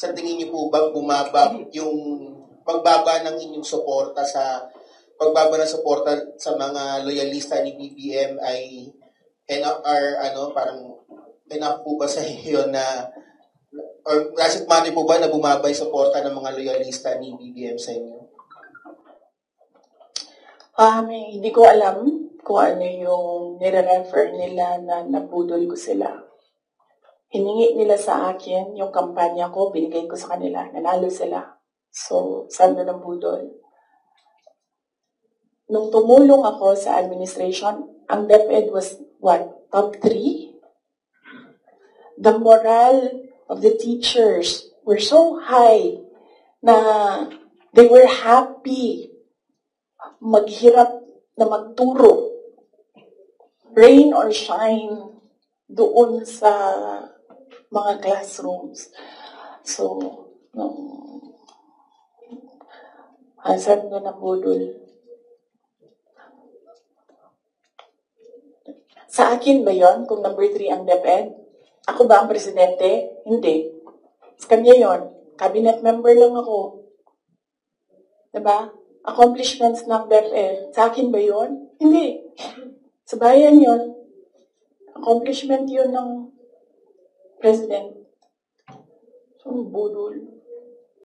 sa tingin niyo po ba bumaba yung pagbaba ng inyong suporta sa mga loyalista ni BBM ay enough parang enough po ba sa inyo na or does it matter po ba na bumaba yung suporta ng mga loyalista ni BBM sa inyo? Hindi ko alam kung ano yung nire-refer nila na nabudol ko sila. Hiningi nila sa akin yung kampanya ko, binigay ko sa kanila, nanalo sila. So, saan na nabudol? Nung tumulong ako sa administration, ang DepEd was, top 3? The morale of the teachers were so high na they were happy maghirap na magturo, rain or shine, doon sa mga classrooms. So, saan na nabudol? Sa akin ba yon kung number 3 ang DepEd? Ako ba ang presidente? Hindi. Sa kanya yon. Cabinet member lang ako. Diba? Accomplishments ng DepEd. Sa akin ba yon? Hindi. Sa bayan yon. Accomplishment yon ng president. So, budol.